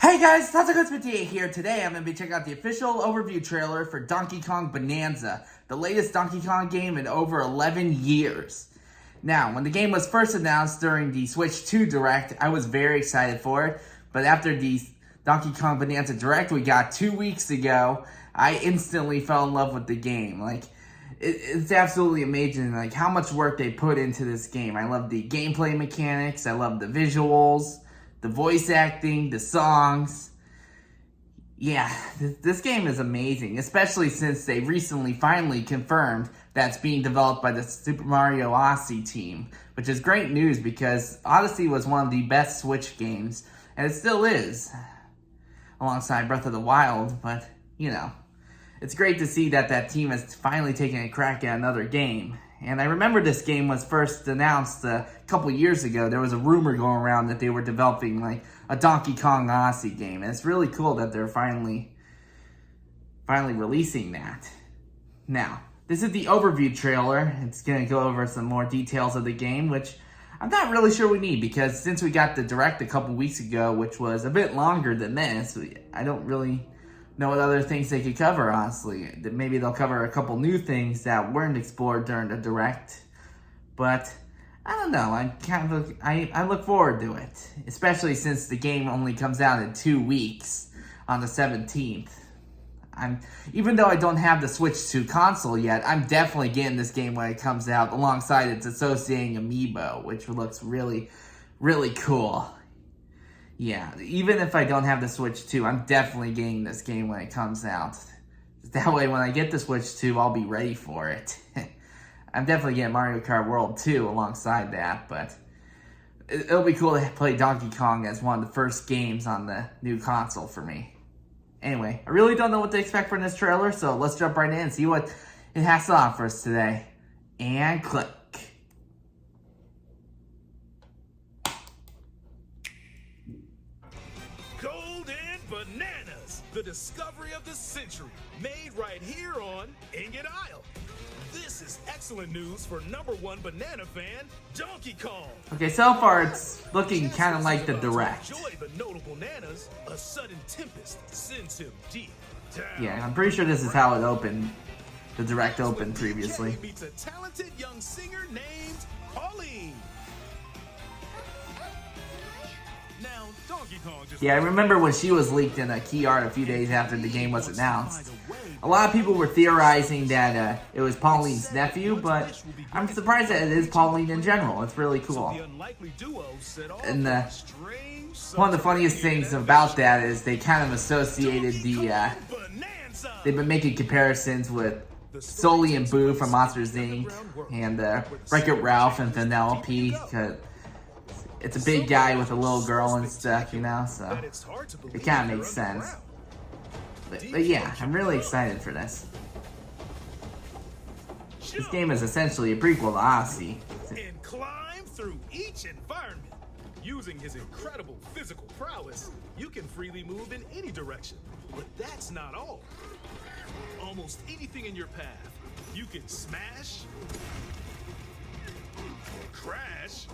Hey guys, Tatsuko here. Today I'm going to be checking out the official overview trailer for Donkey Kong Bananza, the latest Donkey Kong game in over 11 years. Now, when the game was first announced during the Switch 2 Direct, I was very excited for it, but after the Donkey Kong Bananza Direct we got 2 weeks ago, I instantly fell in love with the game. It's absolutely amazing, how much work they put into this game. I love the gameplay mechanics, I love the visuals, the voice acting, the songs. Yeah, this game is amazing, especially since they recently finally confirmed that it's being developed by the Super Mario Odyssey team, which is great news because Odyssey was one of the best Switch games, and it still is, alongside Breath of the Wild, but, it's great to see that that team has finally taken a crack at another game. And I remember this game was first announced a couple years ago. There was a rumor going around that they were developing a Donkey Kong Odyssey game. And it's really cool that they're finally releasing that. Now, this is the overview trailer. It's going to go over some more details of the game, which I'm not really sure we need. Because since we got the Direct a couple weeks ago, which was a bit longer than this, I don't really know what other things they could cover, honestly. Maybe they'll cover a couple new things that weren't explored during the Direct. But I don't know. I look forward to it, especially since the game only comes out in 2 weeks on the 17th. Even though I don't have the Switch 2 console yet, I'm definitely getting this game when it comes out alongside its associating Amiibo, which looks really, really cool. Yeah, even if I don't have the Switch 2, I'm definitely getting this game when it comes out. That way, when I get the Switch 2, I'll be ready for it. I'm definitely getting Mario Kart World 2 alongside that, but it'll be cool to play Donkey Kong as one of the first games on the new console for me. Anyway, I really don't know what to expect from this trailer, so let's jump right in and see what it has to offer us today. And click. Bananas, the discovery of the century, made right here on Ingot Isle. This is excellent news for #1 banana fan, Donkey Kong. Okay, so far it's looking kind of like the Direct. Enjoy the notable bananas, a sudden tempest sends him deep down. Yeah, I'm pretty sure this is how it opened. The Direct opened previously. Meets a talented young singer named Pauline. Now, Donkey Kong just Yeah, I remember when she was leaked in a key art a few days after the game was announced. A lot of people were theorizing that it was Pauline's nephew, but I'm surprised that it is Pauline in general. It's really cool. And one of the funniest things about that is they kind of associated they've been making comparisons with Sully and Boo from Monsters Inc. and Wreck-It Ralph and Vanellope, because it's a big guy with a little girl and stuff, so it kind of makes sense. But yeah, I'm really excited for this. This game is essentially a prequel to Odyssey. And climb through each environment. Using his incredible physical prowess, you can freely move in any direction. But that's not all. Almost anything in your path, you can smash, crash,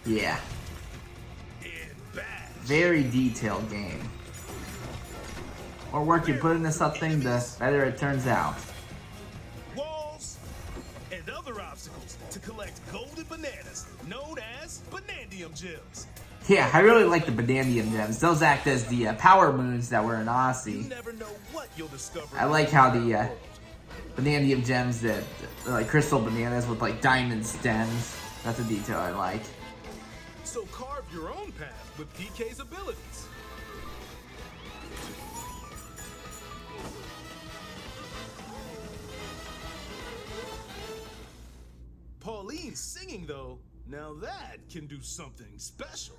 Yeah. and bash. Very detailed game. More work you put into something, the better it turns out. Walls and other obstacles to collect golden bananas, known as Banandium gems. Yeah, I really like the Banandium gems. Those act as the power moons that were in You Odyssey. never know what you'll discover. I like how the Banandium gems that like crystal bananas with diamond stems. That's a detail I like. So carve your own path with PK's abilities. Pauline singing though, now that can do something special.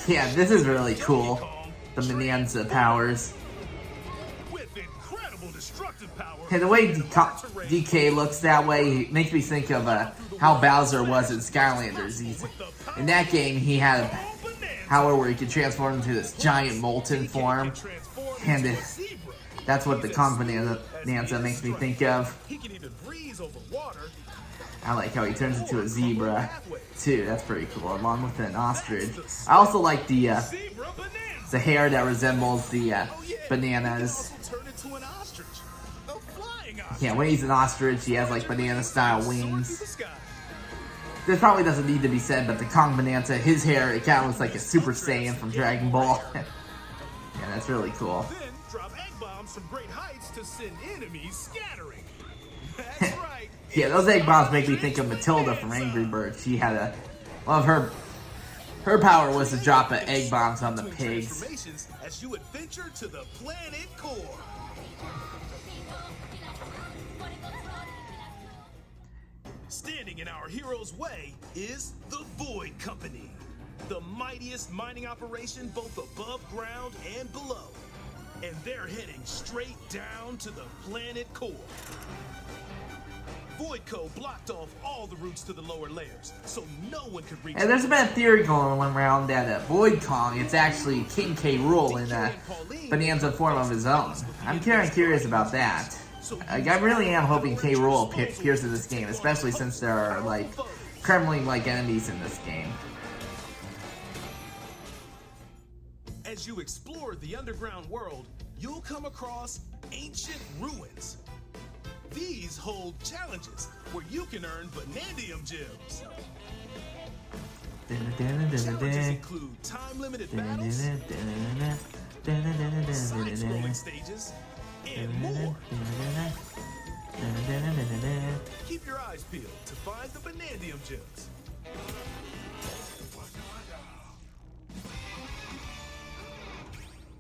Yeah, this is really cool. The Bananza powers. With incredible destructive power. Hey, the way DK looks that way makes me think of how Bowser was in Skylanders. In that game, he had a power where he could transform into this giant molten form, and that's what the Kong Bananza makes me think of. He can even breeze over water I like how he turns into a zebra too. That's pretty cool, along with an ostrich. I also like the hair that resembles the bananas. Yeah, when he's an ostrich, he has like banana-style wings. This probably doesn't need to be said, but the Kong Bananza, his hair, it kind of looks like a Super Saiyan from Dragon Ball. Yeah, that's really cool. Then drop egg bombs from great heights to send enemies scattering. That's right. Yeah, those egg bombs make me think of Matilda from Angry Birds. She had a, well, her power was to drop egg bombs on the pigs. As you adventure to the planet core. Standing in our hero's way is the Void Company, the mightiest mining operation both above ground and below. And they're heading straight down to the planet core. Voidco blocked off all the routes to the lower layers, so no one could reach. And there's been a theory going around that Void Kong, it's actually King K. Rool in a Bananza form of his own. I'm kind of curious about that. Like, I really am hoping K. Rool appears in this game, especially since there are, like, Kremling-like enemies in this game. As you explore the underground world, you'll come across ancient ruins. These hold challenges where you can earn Banandium gems. Challenges include time-limited battles, side-scrolling stages, and more. Keep your eyes peeled to find the Banandium gems.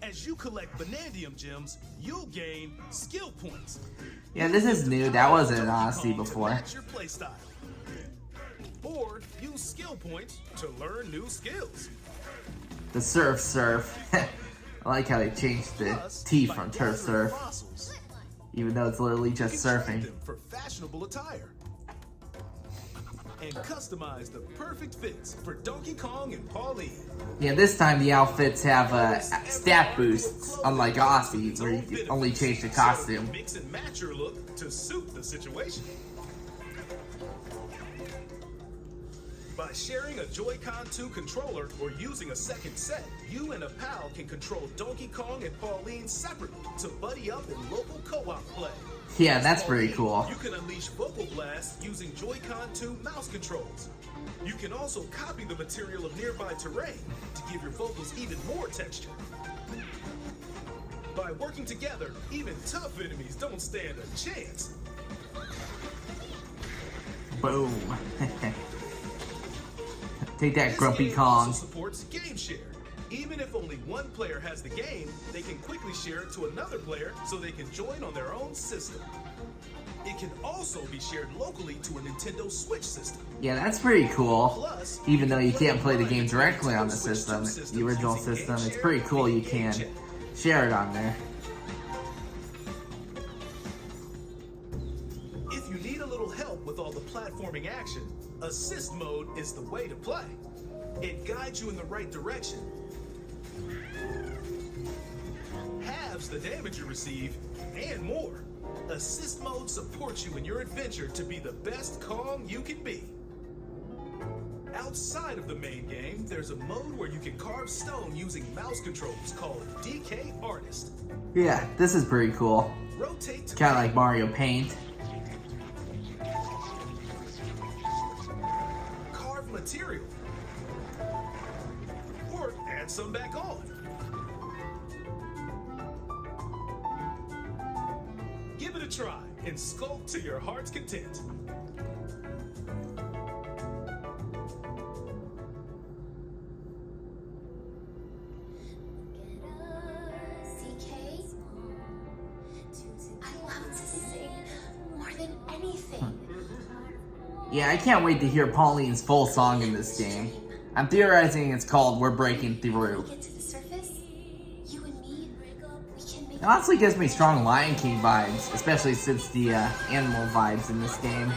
As you collect Banandium gems, you'll gain skill points. Yeah, this is new. That wasn't an Odyssey before. Match your playstyle. Or use skill points to learn new skills. The surf. I like how they changed the T from turf surf, even though it's literally just surfing. For fashionable attire. And customize the perfect fits for Donkey Kong and Pauline. Yeah, this time the outfits have stat boosts, unlike Odyssey, where you can only change the costume. Mix and match your look to suit the situation. By sharing a Joy-Con 2 controller or using a second set, you and a pal can control Donkey Kong and Pauline separately to buddy up in local co-op play. Yeah, that's pretty cool. You can unleash Vocal Blast using Joy-Con 2 mouse controls. You can also copy the material of nearby terrain to give your vocals even more texture. By working together, even tough enemies don't stand a chance. Boom. Take that, Grumpy Kong. Also supports Game Share. Even if only one player has the game, they can quickly share it to another player so they can join on their own system. It can also be shared locally to a Nintendo Switch system. Yeah, that's pretty cool. Plus, even though you can't play the game directly on the system, the original system, it's pretty cool you can share it on there. If you need a little help with all the platforming action, Assist Mode is the way to play. It guides you in the right direction, halves the damage you receive, and more. Assist Mode supports you in your adventure to be the best Kong you can be. Outside of the main game, there's a mode where you can carve stone using mouse controls called DK Artist. Yeah, this is pretty cool. Rotate to Kind of like Mario Paint. carve material, or add some back on. Give it a try and sculpt to your heart's content. Yeah, I can't wait to hear Pauline's full song in this game. I'm theorizing it's called We're Breaking Through. It honestly gives me strong Lion King vibes, especially since the animal vibes in this game.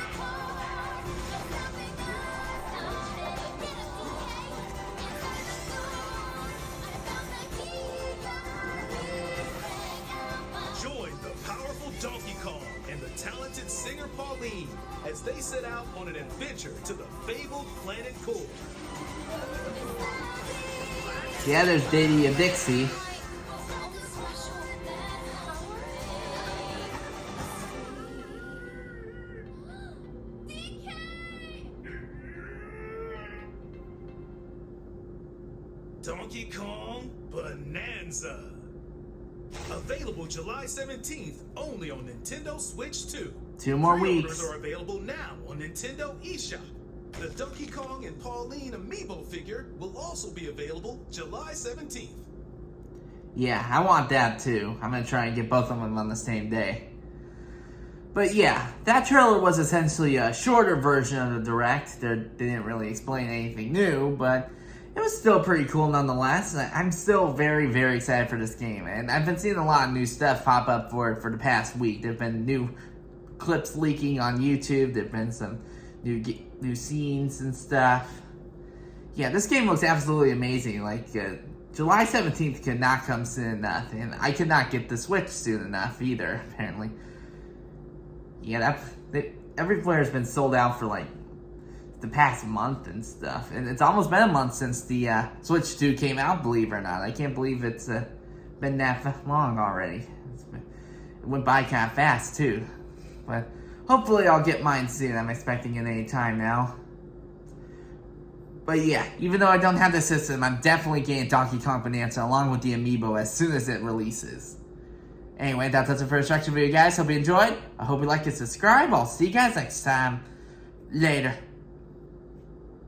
Join the powerful Donkey Kong and the talented singer Pauline as they set out on an adventure to the fabled planet Core. Yeah, there's Diddy and Dixie. Donkey Kong Bananza. Available July 17th, only on Nintendo Switch 2. 2 more Pre-orders weeks. are available now on Nintendo eShop. The Donkey Kong and Pauline Amiibo figure will also be available July 17th. Yeah, I want that too. I'm gonna try and get both of them on the same day. But yeah, that trailer was essentially a shorter version of the Direct. They didn't really explain anything new, but it was still pretty cool nonetheless. I'm still very, very excited for this game. And I've been seeing a lot of new stuff pop up for it for the past week. There have been new clips leaking on YouTube. There have been some new scenes and stuff. Yeah, this game looks absolutely amazing. Like, July 17th could not come soon enough. And I could not get the Switch soon enough either, apparently. Yeah, every player's been sold out for like the past month and stuff, and it's almost been a month since the Switch 2 came out, believe it or not. I can't believe it's been that long already. It went by kind of fast too, but hopefully I'll get mine soon. I'm expecting it any time now. But yeah, even though I don't have the system, I'm definitely getting Donkey Kong Bananza along with the Amiibo as soon as it releases. Anyway, that does it for this reaction video, guys. Hope you enjoyed. I hope you like and subscribe. I'll see you guys next time. Later.